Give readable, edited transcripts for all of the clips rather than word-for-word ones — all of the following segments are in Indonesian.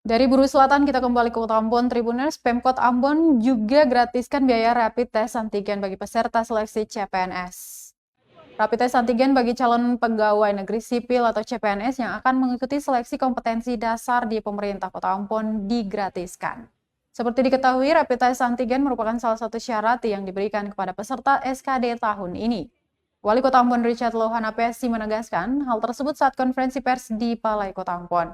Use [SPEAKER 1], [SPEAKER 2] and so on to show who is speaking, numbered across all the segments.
[SPEAKER 1] Dari Buru Selatan kita kembali ke Kota Ambon, Tribuners. Pemkot Ambon juga gratiskan biaya rapid test antigen bagi peserta seleksi CPNS. Rapid test antigen bagi calon pegawai negeri sipil atau CPNS yang akan mengikuti seleksi kompetensi dasar di pemerintah Kota Ambon digratiskan. Seperti diketahui, rapid test antigen merupakan salah satu syarat yang diberikan kepada peserta SKD tahun ini. Wali Kota Ambon Richard Lohana PSI menegaskan hal tersebut saat konferensi pers di Balai Kota Ambon.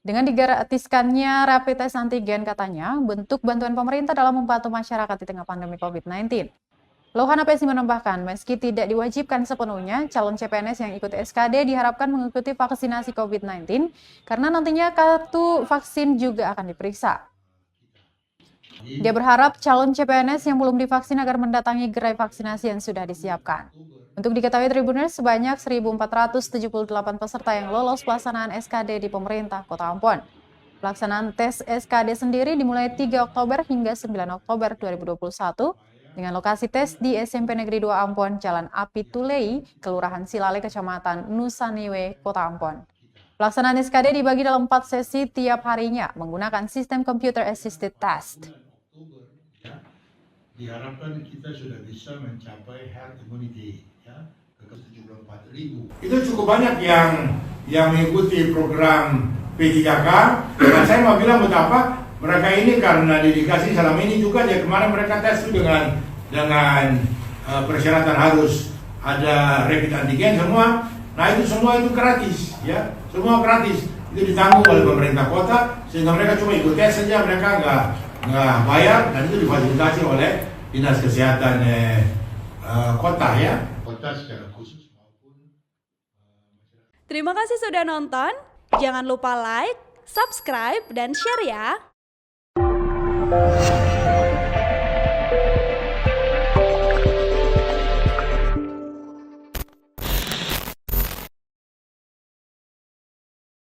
[SPEAKER 1] Dengan digratiskannya rapid test antigen, katanya, bentuk bantuan pemerintah dalam membantu masyarakat di tengah pandemi COVID-19. Lohana PSI menambahkan, meski tidak diwajibkan sepenuhnya, calon CPNS yang ikut SKD diharapkan mengikuti vaksinasi COVID-19, karena nantinya kartu vaksin juga akan diperiksa. Dia berharap calon CPNS yang belum divaksin agar mendatangi gerai vaksinasi yang sudah disiapkan. Untuk diketahui Tribuners, sebanyak 1.478 peserta yang lolos pelaksanaan SKD di pemerintah Kota Ambon. Pelaksanaan tes SKD sendiri dimulai 3 Oktober hingga 9 Oktober 2021 dengan lokasi tes di SMP Negeri 2 Ambon, Jalan Api Tulei, Kelurahan Silale, Kecamatan Nusaniwe, Kota Ambon. Pelaksanaan SKD dibagi dalam 4 sesi tiap harinya menggunakan sistem computer assisted test.
[SPEAKER 2] Diharapkan kita sudah bisa mencapai herd immunity ya, ke 74.000. Itu cukup banyak yang mengikuti program P3K. Dan saya mau bilang betapa mereka ini karena dedikasi selama ini juga ya, kemarin mereka tes itu dengan persyaratan harus ada rapid antigen semua. Nah itu semua itu gratis ya, semua gratis. Itu ditanggung oleh pemerintah kota sehingga mereka cuma ikut tes saja, mereka nggak bayar, dan itu difasilitasi oleh Dinas Kesehatan kota ya. Kota secara khusus maupun
[SPEAKER 3] Terima kasih sudah nonton. Jangan lupa like, subscribe, dan share ya.